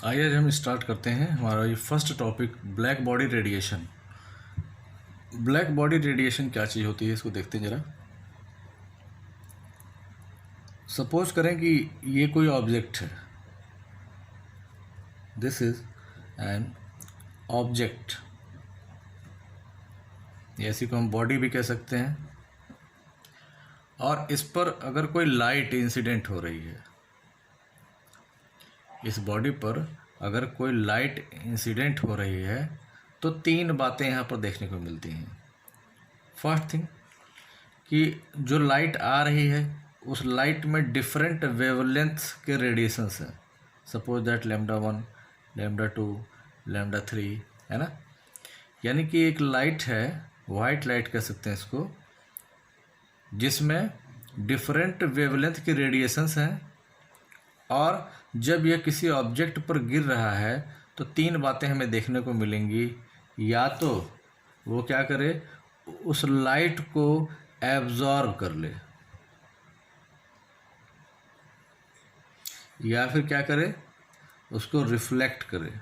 आइए आज हम स्टार्ट करते हैं हमारा ये first topic black body radiation. Black body radiation क्या चीज़ होती है इसको देखते हैं ज़रा। सपोज करें कि ये कोई ऑब्जेक्ट है, दिस इज एन ऑब्जेक्ट, ऐसी को हम बॉडी भी कह सकते हैं। और इस पर अगर कोई लाइट इंसिडेंट हो रही है, इस बॉडी पर अगर कोई लाइट इंसिडेंट हो रही है तो तीन बातें यहाँ पर देखने को मिलती हैं। फर्स्ट थिंग कि जो लाइट आ रही है उस लाइट में डिफरेंट वेवलेंथ के रेडिएशंस हैं। सपोज दैट λ1, λ2, λ3, है ना। यानी कि एक लाइट है, वाइट लाइट कह सकते हैं इसको, जिसमें डिफरेंट वेवलेंथ के रेडिएशंस हैं। और जब यह किसी ऑब्जेक्ट पर गिर रहा है तो तीन बातें हमें देखने को मिलेंगी। या तो वो क्या करे, उस लाइट को एब्जॉर्ब कर ले, या फिर क्या करे, उसको रिफ्लेक्ट करे,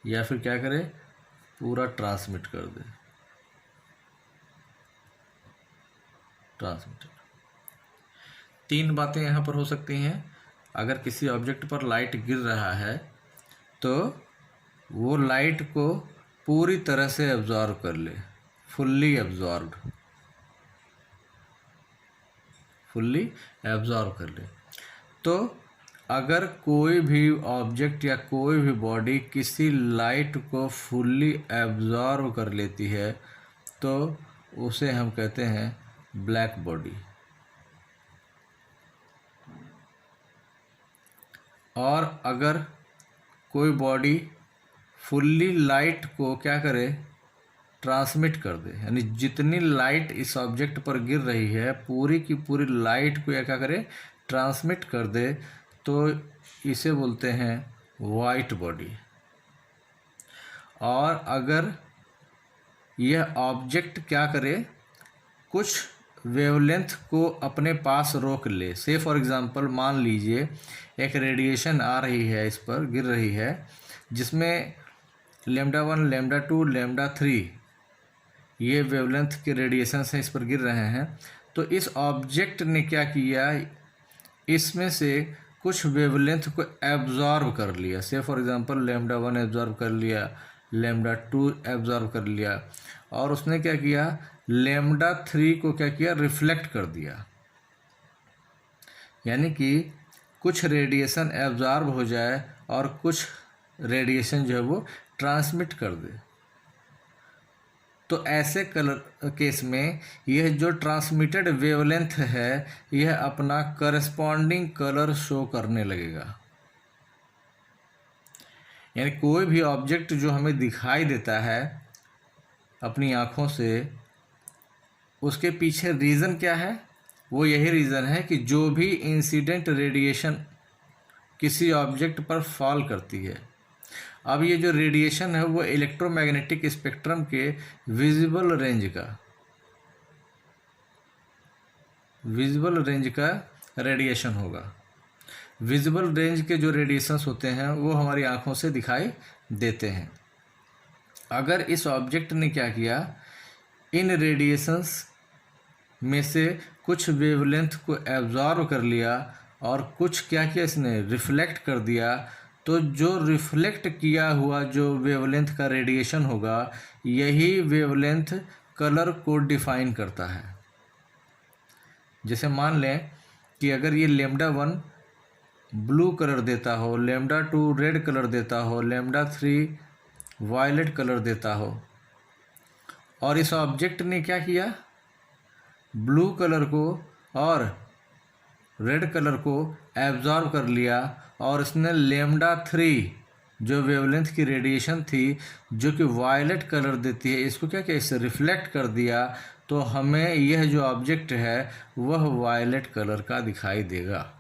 या फिर क्या करे, पूरा ट्रांसमिट कर दे। ट्रांसमिट तीन बातें यहाँ पर हो सकती हैं। अगर किसी ऑब्जेक्ट पर लाइट गिर रहा है तो वो लाइट को पूरी तरह से एब्जॉर्ब कर ले, फुल्ली एब्जॉर्ब कर ले। तो अगर कोई भी ऑब्जेक्ट या कोई भी बॉडी किसी लाइट को फुल्ली एब्जॉर्ब कर लेती है तो उसे हम कहते हैं ब्लैक बॉडी। और अगर कोई बॉडी फुल्ली लाइट को क्या करे, ट्रांसमिट कर दे, यानी जितनी लाइट इस ऑब्जेक्ट पर गिर रही है पूरी की पूरी लाइट को या क्या करे, ट्रांसमिट कर दे, तो इसे बोलते हैं वाइट बॉडी। और अगर यह ऑब्जेक्ट क्या करे, कुछ वेवलेंथ को अपने पास रोक ले, से फॉर एग्जांपल मान लीजिए एक रेडिएशन आ रही है, इस पर गिर रही है, जिसमें λ1, λ2, λ3 ये वेवलेंथ के रेडिएशंस हैं, इस पर गिर रहे हैं। तो इस ऑब्जेक्ट ने क्या किया, इसमें से कुछ वेवलेंथ को एब्जॉर्ब कर लिया। से फॉर एग्जांपल λ1 एब्जॉर्ब कर लिया, λ2 एब्जॉर्ब कर लिया, और उसने क्या किया, λ3 को क्या किया, रिफ्लेक्ट कर दिया। यानी कि कुछ रेडिएशन एब्जॉर्ब हो जाए और कुछ रेडिएशन जो है वो ट्रांसमिट कर दे। तो ऐसे केस में यह जो ट्रांसमिटेड वेवलेंथ है यह अपना करस्पॉन्डिंग कलर शो करने लगेगा। यानी कोई भी ऑब्जेक्ट जो हमें दिखाई देता है अपनी आँखों से, उसके पीछे रीज़न क्या है, वो यही रीज़न है कि जो भी इंसिडेंट रेडिएशन किसी ऑब्जेक्ट पर फॉल करती है, अब ये जो रेडिएशन है वो इलेक्ट्रोमैग्नेटिक स्पेक्ट्रम के विजिबल रेंज का रेडिएशन होगा। विजिबल रेंज के जो रेडिएशंस होते हैं वो हमारी आँखों से दिखाई देते हैं। अगर इस ऑब्जेक्ट ने क्या किया, इन रेडिएशंस में से कुछ वेवलेंथ को एब्जॉर्ब कर लिया और कुछ क्या किया, इसने रिफ्लेक्ट कर दिया, तो जो रिफ्लेक्ट किया हुआ जो वेवलेंथ का रेडिएशन होगा यही वेवलेंथ कलर को डिफाइन करता है। जैसे मान लें कि अगर ये λ1 ब्लू कलर देता हो, λ2 रेड कलर देता हो, λ3 वायलेट कलर देता हो, और इस ऑब्जेक्ट ने क्या किया, ब्लू कलर को और रेड कलर को एब्जॉर्ब कर लिया, और इसने λ3 जो वेवलेंथ की रेडिएशन थी जो कि वायलेट कलर देती है, इसको क्या किया, इससे रिफ्लेक्ट कर दिया। तो हमें यह जो ऑब्जेक्ट है वह वायलेट कलर का दिखाई देगा।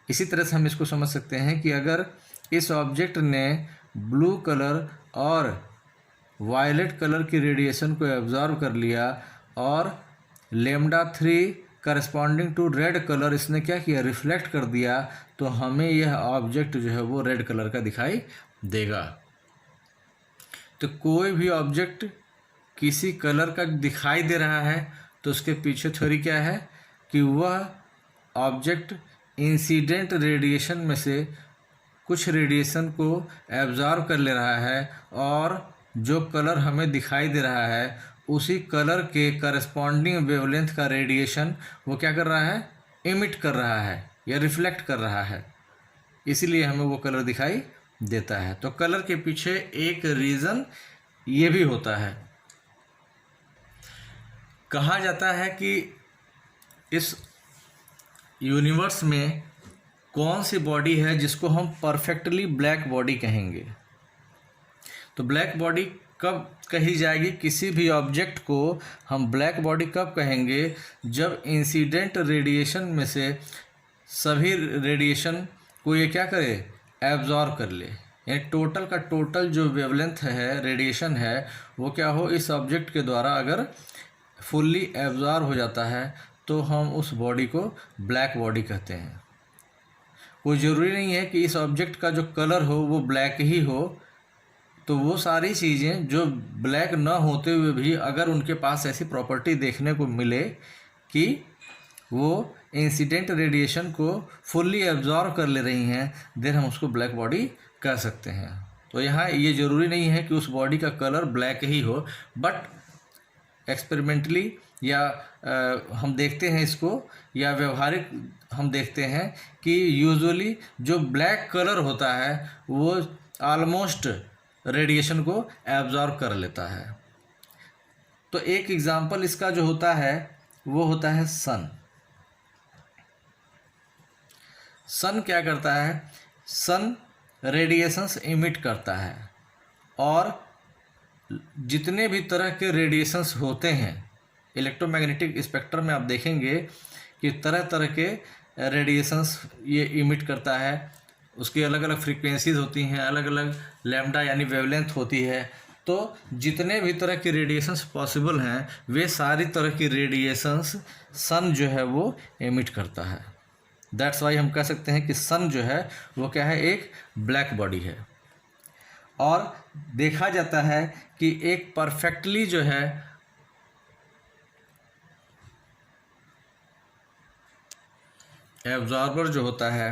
इसी तरह से हम इसको समझ सकते हैं कि अगर इस ऑब्जेक्ट ने ब्लू कलर और वायलेट कलर की रेडिएशन को एब्जॉर्ब कर लिया और λ3 करस्पॉन्डिंग टू रेड कलर इसने क्या किया, रिफ्लेक्ट कर दिया, तो हमें यह ऑब्जेक्ट जो है वो रेड कलर का दिखाई देगा। तो कोई भी ऑब्जेक्ट किसी कलर का दिखाई दे रहा है तो उसके पीछे थ्योरी क्या है कि वह ऑब्जेक्ट इंसिडेंट रेडिएशन में से कुछ रेडिएशन को एब्जॉर्ब कर ले रहा है, और जो कलर हमें दिखाई दे रहा है उसी कलर के करस्पॉन्डिंग वेवलेंथ का रेडिएशन वो क्या कर रहा है, इमिट कर रहा है या रिफ्लेक्ट कर रहा है, इसीलिए हमें वो कलर दिखाई देता है। तो कलर के पीछे एक रीज़न ये भी होता है। कहा जाता है कि इस यूनिवर्स में कौन सी बॉडी है जिसको हम परफेक्टली ब्लैक बॉडी कहेंगे। तो ब्लैक बॉडी कब कही जाएगी, किसी भी ऑब्जेक्ट को हम ब्लैक बॉडी कब कहेंगे, जब इंसिडेंट रेडिएशन में से सभी रेडिएशन को ये क्या करे, एब्जॉर्ब कर ले, यानी टोटल का टोटल जो वेवलेंथ है, रेडिएशन है, वो क्या हो, इस ऑब्जेक्ट के द्वारा अगर फुल्ली एब्जॉर्ब हो जाता है तो हम उस बॉडी को ब्लैक बॉडी कहते हैं। कोई ज़रूरी नहीं है कि इस ऑब्जेक्ट का जो कलर हो वो ब्लैक ही हो, तो वो सारी चीज़ें जो ब्लैक न होते हुए भी अगर उनके पास ऐसी प्रॉपर्टी देखने को मिले कि वो इंसिडेंट रेडिएशन को फुल्ली एब्जॉर्ब कर ले रही हैं, देन हम उसको ब्लैक बॉडी कह सकते हैं। तो यहाँ ये ज़रूरी नहीं है कि उस बॉडी का कलर ब्लैक ही हो, बट एक्सपेरिमेंटली या हम देखते हैं इसको, या व्यवहारिक हम देखते हैं कि यूजुअली जो ब्लैक कलर होता है वो ऑलमोस्ट रेडिएशन को एब्जॉर्ब कर लेता है। तो एक एग्जांपल इसका जो होता है वो होता है सन। सन क्या करता है, सन रेडिएशंस इमिट करता है, और जितने भी तरह के रेडिएशंस होते हैं इलेक्ट्रोमैग्नेटिक स्पेक्ट्रम में आप देखेंगे कि तरह तरह के रेडिएशंस ये इमिट करता है। उसकी अलग अलग फ्रीक्वेंसीज होती हैं, अलग अलग लैम्डा यानी वेवलेंथ होती है। तो जितने भी तरह की रेडिएशंस पॉसिबल हैं वे सारी तरह की रेडिएशंस सन जो है वो इमिट करता है। दैट्स वाई हम कह सकते हैं कि सन जो है वो क्या है, एक ब्लैक बॉडी है। और देखा जाता है कि एक परफेक्टली जो है एब्जॉर्बर जो होता है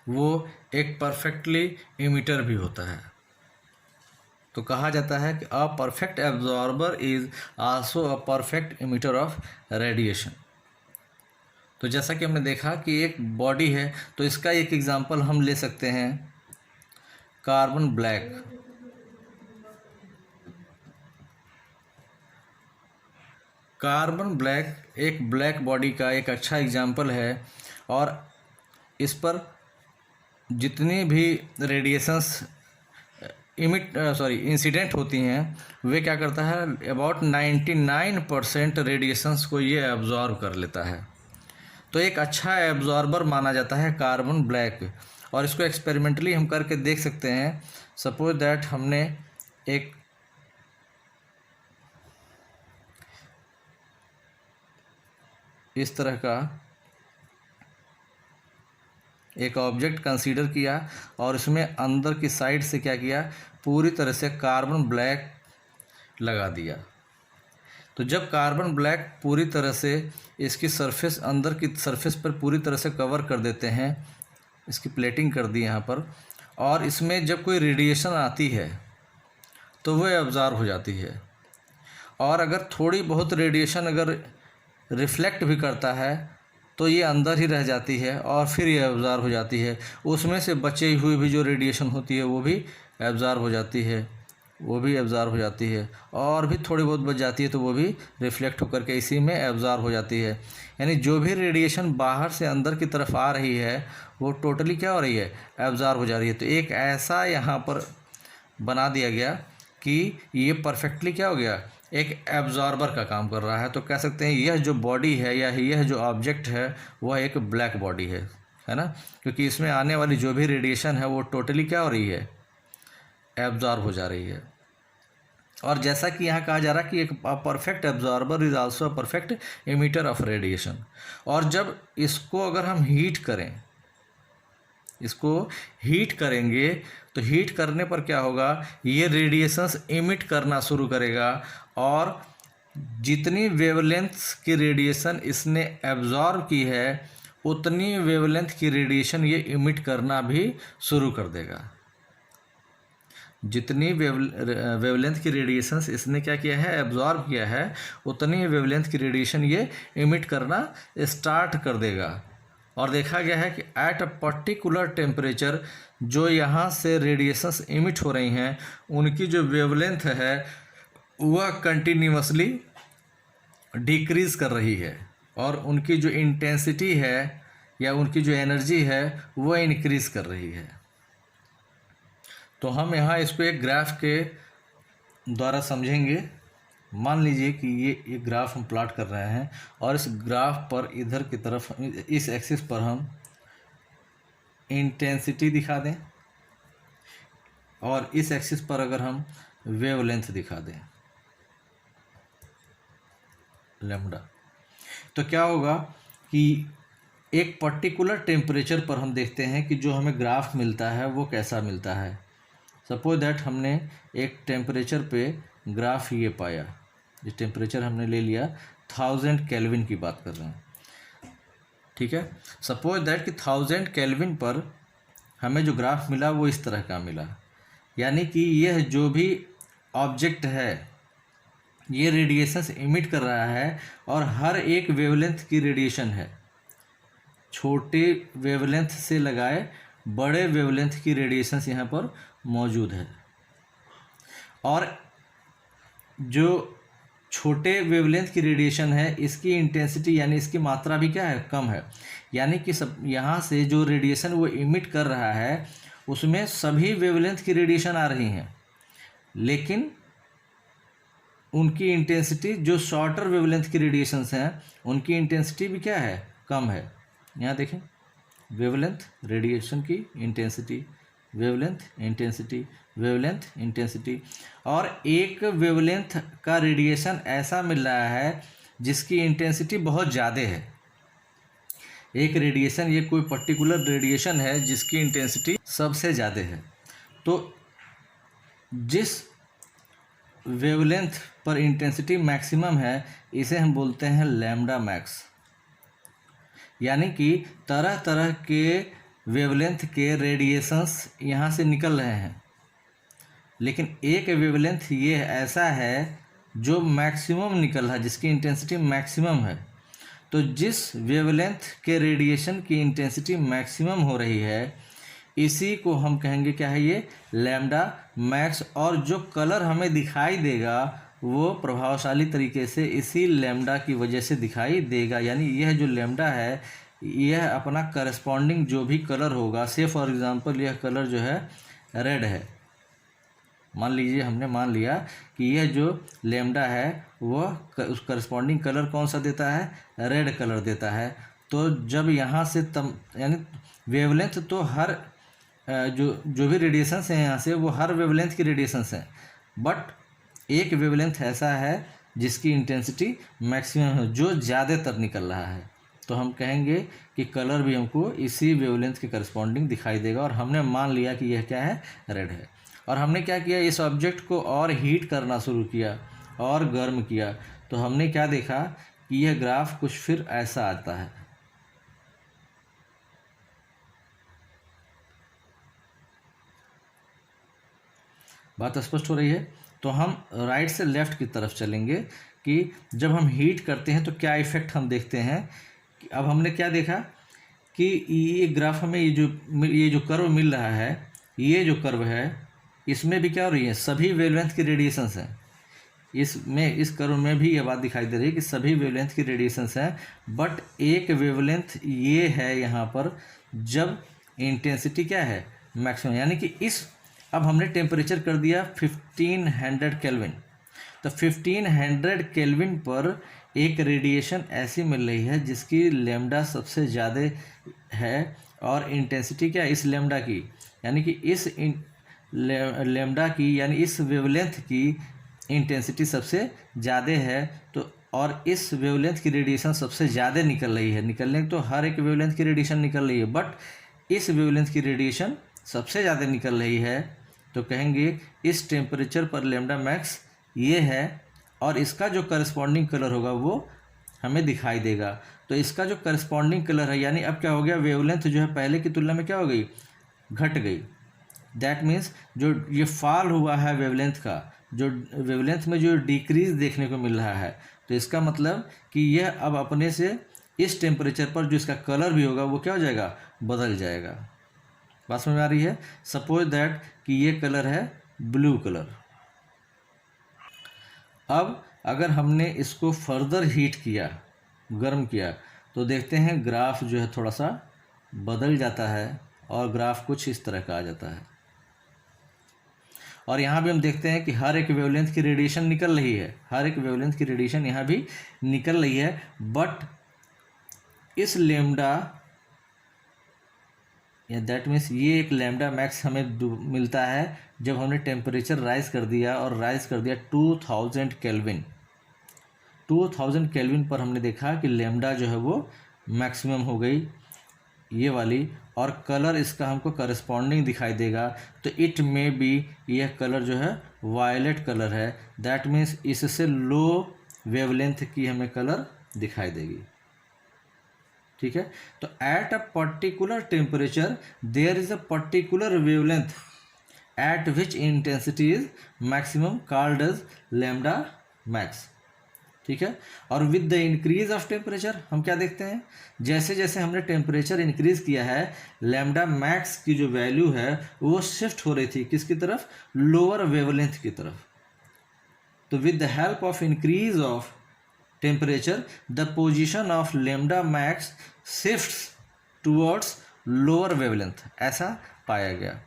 वो एक परफेक्टली इमिटर भी होता है। तो कहा जाता है कि a perfect absorber is also a perfect emitter of radiation. तो जैसा कि हमने देखा कि एक बॉडी है, तो इसका एक एग्जांपल हम ले सकते हैं कार्बन ब्लैक। कार्बन ब्लैक एक ब्लैक बॉडी का एक अच्छा एग्जांपल है, और इस पर जितनी भी रेडिएशंस इंसिडेंट होती हैं वे क्या करता है, अबाउट 99% रेडिएशंस को ये एब्जॉर्ब कर लेता है। तो एक अच्छा एब्जॉर्बर माना जाता है कार्बन ब्लैक, और इसको एक्सपेरिमेंटली हम करके देख सकते हैं। सपोज दैट हमने एक इस तरह का एक ऑब्जेक्ट कंसीडर किया और इसमें अंदर की साइड से क्या किया, पूरी तरह से कार्बन ब्लैक लगा दिया। तो जब कार्बन ब्लैक पूरी तरह से इसकी सरफेस, अंदर की सरफेस पर पूरी तरह से कवर कर देते हैं, इसकी प्लेटिंग कर दी यहाँ पर, और इसमें जब कोई रेडिएशन आती है तो वह एब्जॉर्ब हो जाती है। और अगर थोड़ी बहुत रेडिएशन अगर रिफ्लेक्ट भी करता है तो ये अंदर ही रह जाती है और फिर ये एब्जॉर्ब हो जाती है। उसमें से बची हुई भी जो रेडिएशन होती है वो भी एब्जॉर्ब हो जाती है, वो भी एब्जॉर्ब हो जाती है, और भी थोड़ी बहुत बच जाती है तो वो भी रिफ्लेक्ट होकर के इसी में एब्जॉर्ब हो जाती है। यानी जो भी रेडिएशन बाहर से अंदर की तरफ आ रही है वो टोटली क्या हो रही है, एब्जॉर्ब हो जा रही है। तो एक ऐसा यहाँ पर बना दिया गया कि ये परफेक्टली क्या हो गया, एक एब्जॉर्बर का काम कर रहा है। तो कह सकते हैं यह जो बॉडी है या यह जो ऑब्जेक्ट है वह एक ब्लैक बॉडी है ना, क्योंकि इसमें आने वाली जो भी रेडिएशन है वो टोटली क्या हो रही है, एब्जॉर्ब हो जा रही है। और जैसा कि यहाँ कहा जा रहा है कि एक perfect absorber is also a perfect emitter of radiation. और जब इसको अगर हम हीट करें, इसको हीट करेंगे तो हीट करने पर क्या होगा, ये रेडिएशंस इमिट करना शुरू करेगा और जितनी वेवलेंथ की रेडिएशन इसने एब्जॉर्ब की है उतनी वेवलेंथ की रेडिएशन ये इमिट करना भी शुरू कर देगा। जितनी वेवलेंथ की रेडिएशंस इसने क्या किया है, एब्जॉर्ब किया है, उतनी वेवलेंथ की रेडिएशन ये इमिट करना स्टार्ट कर देगा। और देखा गया है कि एट अ पर्टिकुलर टेम्परेचर जो यहाँ से रेडिएशंस इमिट हो रही हैं उनकी जो वेवलेंथ है वह कंटिन्यूसली डिक्रीज कर रही है और उनकी जो इंटेंसिटी है या उनकी जो एनर्जी है वह इंक्रीज कर रही है। तो हम यहाँ इसको एक ग्राफ के द्वारा समझेंगे। मान लीजिए कि ये एक ग्राफ हम प्लॉट कर रहे हैं और इस ग्राफ पर इधर की तरफ इस एक्सिस पर हम इंटेंसिटी दिखा दें और इस एक्सिस पर अगर हम वेवलेंथ दिखा दें लैम्डा, तो क्या होगा कि एक पर्टिकुलर टेम्परेचर पर हम देखते हैं कि जो हमें ग्राफ मिलता है वो कैसा मिलता है। सपोज दैट हमने एक टेम्परेचर पे ग्राफ ये पाया, ये टेम्परेचर हमने ले लिया 1000 केल्विन की बात कर रहे हैं, ठीक है। सपोज दैट कि 1000 केल्विन पर हमें जो ग्राफ मिला वो इस तरह का मिला, यानी कि यह जो भी ऑब्जेक्ट है ये रेडिएशंस इमिट कर रहा है और हर एक वेवलेंथ की रेडिएशन है, छोटे वेवलेंथ से लगाए बड़े वेवलेंथ की रेडिएशंस यहाँ पर मौजूद है। और जो छोटे वेवलेंथ की रेडिएशन है इसकी इंटेंसिटी यानी इसकी मात्रा भी क्या है, कम है। यानी कि सब यहाँ से जो रेडिएशन वो इमिट कर रहा है उसमें सभी वेवलेंथ की रेडिएशन आ रही हैं, लेकिन उनकी इंटेंसिटी जो शॉर्टर वेवलेंथ की रेडिएशंस हैं उनकी इंटेंसिटी भी क्या है, कम है। यहाँ देखें वेवलेंथ रेडिएशन की intensity, wavelength intensity, wavelength intensity, और एक वेवलेंथ का रेडिएशन ऐसा मिल रहा है जिसकी इंटेंसिटी बहुत ज़्यादा है। एक रेडिएशन, ये कोई पर्टिकुलर रेडिएशन है जिसकी इंटेंसिटी सबसे ज़्यादा है। तो जिस वेवलेंथ पर इंटेंसिटी मैक्सिमम है इसे हम बोलते हैं लैम्डा मैक्स। यानी कि तरह तरह के वेवलेंथ के रेडिएशंस यहाँ से निकल रहे हैं, लेकिन एक वेवलेंथ ये ऐसा है जो मैक्सिमम निकल रहा है, जिसकी इंटेंसिटी मैक्सिमम है। तो जिस वेवलेंथ के रेडिएशन की इंटेंसिटी मैक्सिमम हो रही है इसी को हम कहेंगे क्या है, ये लैम्डा मैक्स। और जो कलर हमें दिखाई देगा वो प्रभावशाली तरीके से इसी लैम्डा की वजह से दिखाई देगा। यानी यह जो लैम्डा है यह अपना करस्पॉन्डिंग जो भी कलर होगा, से फॉर एग्जांपल यह कलर जो है रेड है, मान लीजिए हमने मान लिया कि यह जो लैम्डा है वह उस करस्पॉन्डिंग कलर कौन सा देता है, रेड कलर देता है। तो जब यहाँ से यानी वेवलेंथ तो हर जो भी रेडिएशंस हैं यहाँ से वो हर वेवलेंथ की रेडिएशंस हैं, बट एक वेवलेंथ ऐसा है जिसकी इंटेंसिटी मैक्सिमम है, जो ज़्यादातर निकल रहा है। तो हम कहेंगे कि कलर भी हमको इसी वेवलेंथ के करस्पॉन्डिंग दिखाई देगा। और हमने मान लिया कि यह क्या है, रेड है। और हमने क्या किया, इस ऑब्जेक्ट को और हीट करना शुरू किया और गर्म किया, तो हमने क्या देखा कि यह ग्राफ कुछ फिर ऐसा आता है। बात स्पष्ट हो रही है। तो हम राइट से लेफ़्ट की तरफ चलेंगे कि जब हम हीट करते हैं तो क्या इफ़ेक्ट हम देखते हैं। अब हमने क्या देखा कि ये ग्राफ हमें ये जो कर्व मिल रहा है, ये जो कर्व है इसमें भी क्या हो रही है, सभी वेवलेंथ की रेडिएशंस हैं। इस कर्व में भी ये बात दिखाई दे रही है कि सभी वेवलेंथ की रेडिएशंस हैं, बट एक वेवलेंथ ये है यहाँ पर जब इंटेंसिटी क्या है, मैक्सिमम। यानी कि अब हमने टेम्परेचर कर दिया 1500 केल्विन। तो 1500 केल्विन पर एक रेडिएशन ऐसी मिल रही है जिसकी लैम्डा सबसे ज़्यादा है और इंटेंसिटी क्या है इस लैम्डा की, यानी कि इस लैम्डा की यानी इस वेवलेंथ की इंटेंसिटी सबसे ज़्यादा है तो और इस वेवलेंथ की रेडिएशन सबसे ज़्यादा निकल रही है, निकलने तो हर एक वेवलेंथ की रेडिएशन निकल रही है, बट इस वेवलेंथ की रेडिएशन सबसे ज़्यादा निकल रही है, तो कहेंगे इस टेम्परेचर पर लैम्डा मैक्स ये है और इसका जो करस्पॉन्डिंग कलर होगा वो हमें दिखाई देगा। तो इसका जो करस्पॉन्डिंग कलर है, यानी अब क्या हो गया, वेवलेंथ जो है पहले की तुलना में क्या हो गई, घट गई। दैट मीन्स जो ये फॉल हुआ है वेवलेंथ का, जो वेवलेंथ में जो डिक्रीज देखने को मिल रहा है, तो इसका मतलब कि यह अब अपने से इस टेम्परेचर पर जो इसका कलर भी होगा वो क्या हो जाएगा, बदल जाएगा। बात समझ में आ रही है। सपोज दैट कि ये कलर है ब्लू कलर। अब अगर हमने इसको फर्दर हीट किया, गर्म किया, तो देखते हैं ग्राफ जो है थोड़ा सा बदल जाता है और ग्राफ कुछ इस तरह का आ जाता है। और यहाँ भी हम देखते हैं कि हर एक वेवलेंथ की रेडिएशन निकल रही है, हर एक वेवलेंथ की रेडिएशन यहाँ भी निकल रही है, बट इस लैम्डा या दैट मीन्स ये एक लैम्डा मैक्स हमें मिलता है जब हमने टेम्परेचर राइज कर दिया, और राइज कर दिया 2000 केल्विन। 2000 केल्विन पर हमने देखा कि लैम्डा जो है वो मैक्सिमम हो गई, ये वाली, और कलर इसका हमको करस्पॉन्डिंग दिखाई देगा। तो इट में भी यह कलर जो है वायलेट कलर है, दैट मीन्स इससे लो वेवलेंथ की हमें कलर दिखाई देगी। ठीक है, तो at a particular temperature there is a particular wavelength at which intensity is maximum called as lambda max. ठीक है, और with the increase of temperature हम क्या देखते हैं, जैसे जैसे हमने टेम्परेचर इंक्रीज किया है, लैम्डा मैक्स की जो वैल्यू है वो शिफ्ट हो रही थी किसकी तरफ, लोअर वेवलेंथ की तरफ। तो with the help of increase of temperature the position of lambda max shifts towards lower wavelength, ऐसा पाया गया।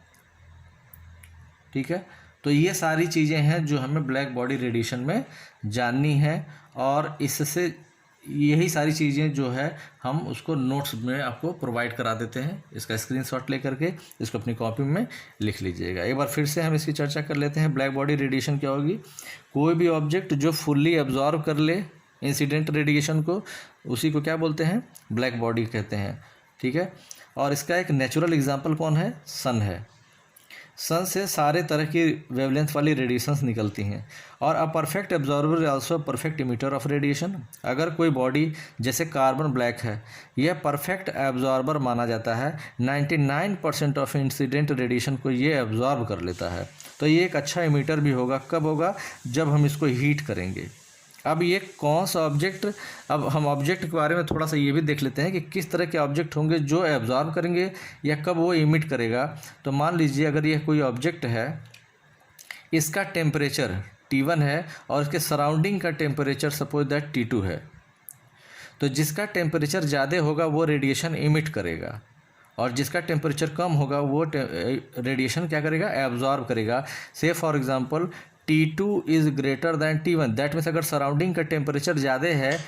ठीक है, तो ये सारी चीज़ें हैं जो हमें ब्लैक बॉडी रेडिएशन में जाननी है, और इससे यही सारी चीज़ें जो है हम उसको नोट्स में आपको प्रोवाइड करा देते हैं। इसका स्क्रीनशॉट लेकर के इसको अपनी कॉपी में लिख लीजिएगा। एक बार फिर से हम इसकी चर्चा कर लेते हैं। ब्लैक बॉडी रेडिएशन क्या होगी, कोई भी ऑब्जेक्ट जो फुल्ली एब्जॉर्व कर ले इंसिडेंट रेडिएशन को, उसी को क्या बोलते हैं, ब्लैक बॉडी कहते हैं। ठीक है, और इसका एक नेचुरल एग्जांपल कौन है, सन है। सन से सारे तरह की वेवलेंथ वाली रेडिएशंस निकलती हैं, और a perfect absorber also perfect emitter of radiation. अगर कोई बॉडी जैसे कार्बन ब्लैक है, यह परफेक्ट एब्जॉर्बर माना जाता है, 99% ऑफ इंसिडेंट रेडिएशन को ये एब्जॉर्ब कर लेता है। तो ये एक अच्छा इमिटर भी होगा। कब होगा, जब हम इसको हीट करेंगे। अब ये कौन सा ऑब्जेक्ट, अब हम ऑब्जेक्ट के बारे में थोड़ा सा ये भी देख लेते हैं कि किस तरह के ऑब्जेक्ट होंगे जो एब्जॉर्ब करेंगे या कब वो इमिट करेगा। तो मान लीजिए अगर यह कोई ऑब्जेक्ट है, इसका टेम्परेचर T1 है और इसके सराउंडिंग का टेम्परेचर सपोज दैट T2 है, तो जिसका टेम्परेचर ज़्यादा होगा वो रेडिएशन इमिट करेगा, और जिसका टेम्परेचर कम होगा वो रेडिएशन क्या करेगा, एब्जॉर्ब करेगा। से for example T2 is greater than T1, that means अगर सराउंडिंग का टेम्परेचर ज़्यादा है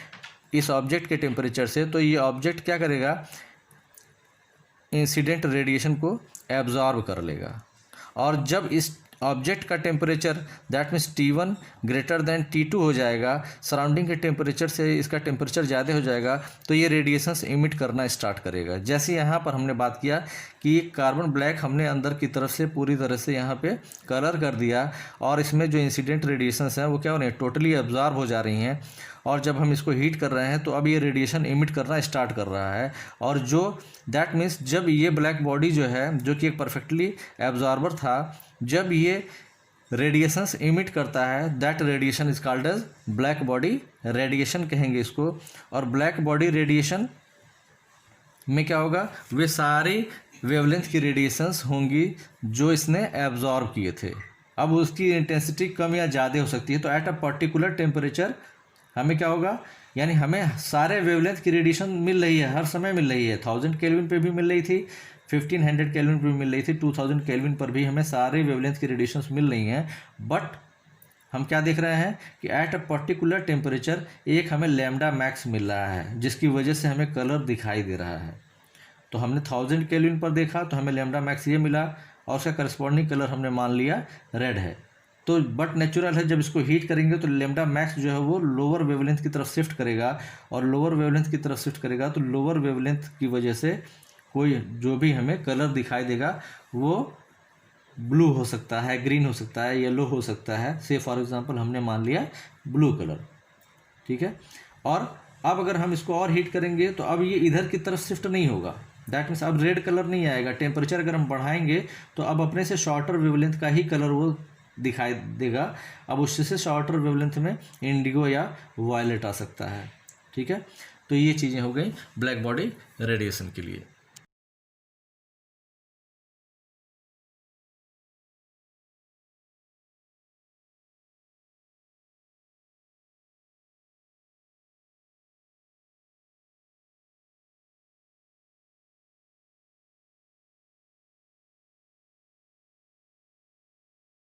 इस ऑब्जेक्ट के टेम्परेचर से, तो ये ऑब्जेक्ट क्या करेगा, इंसिडेंट रेडिएशन को एब्जॉर्ब कर लेगा। और जब इस ऑब्जेक्ट का temperature that means T1 greater than T2 हो जाएगा, सराउंडिंग के टेम्परेचर से इसका टेम्परेचर ज़्यादा हो जाएगा, तो ये रेडिएशंस इमिट करना स्टार्ट करेगा। जैसे यहाँ पर हमने बात किया कि कार्बन ब्लैक हमने अंदर की तरफ से पूरी तरह से यहाँ पे कलर कर दिया, और इसमें जो इंसिडेंट रेडिएशंस हैं वो क्या हो रही हैं, टोटली एब्जॉर्ब हो जा रही हैं, और जब हम इसको हीट कर रहे हैं तो अब ये रेडिएशन इमिट करना स्टार्ट कर रहा है। और जो दैट मीन्स जब ये ब्लैक बॉडी जो है, जो कि एक परफेक्टली एब्जॉर्बर था, जब ये रेडिएशंस इमिट करता है, that radiation is called as black body radiation कहेंगे इसको। और ब्लैक बॉडी रेडिएशन में क्या होगा, वे सारी वेवलेंथ की रेडिएशंस होंगी जो इसने एब्जॉर्ब किए थे। अब उसकी इंटेंसिटी कम या ज़्यादा हो सकती है। तो एट अ पर्टिकुलर टेम्परेचर हमें क्या होगा, यानी हमें सारे वेवलेंथ की रेडिएशन मिल रही है, हर समय मिल रही है। 1000 केल्विन पे भी मिल रही थी, 1500 केल्विन पर भी मिल रही थी, 2000 केल्विन पर भी हमें सारे वेवलेंथ की रेडिएशंस मिल रही हैं। बट हम क्या देख रहे हैं कि एट अ पर्टिकुलर टेम्परेचर एक हमें लैम्डा मैक्स मिल रहा है, जिसकी वजह से हमें कलर दिखाई दे रहा है। तो हमने 1000 केल्विन पर देखा तो हमें लैम्डा मैक्स ये मिला, और उसका करस्पॉन्डिंग कलर हमने मान लिया रेड है। तो बट नेचुरल है, जब इसको हीट करेंगे तो लेमडा मैक्स जो है वो लोअर वेवलेंथ की तरफ शिफ्ट करेगा, और लोअर वेवलेंथ की तरफ शिफ्ट करेगा तो लोअर वेवलेंथ की वजह से कोई जो भी हमें कलर दिखाई देगा वो ब्लू हो सकता है, ग्रीन हो सकता है, येलो हो सकता है। से फॉर एग्जांपल हमने मान लिया ब्लू कलर, ठीक है। और अब अगर हम इसको और हीट करेंगे तो अब ये इधर की तरफ शिफ्ट नहीं होगा, दैट मीन्स अब रेड कलर नहीं आएगा। टेम्परेचर अगर हम बढ़ाएंगे तो अब अपने से शॉर्टर वेवलेंथ का ही कलर वो दिखाई देगा। अब उससे शॉर्टर वेवलेंथ में इंडिगो या वायलेट आ सकता है, ठीक है। तो ये चीज़ें हो गई ब्लैक बॉडी रेडिएशन के लिए।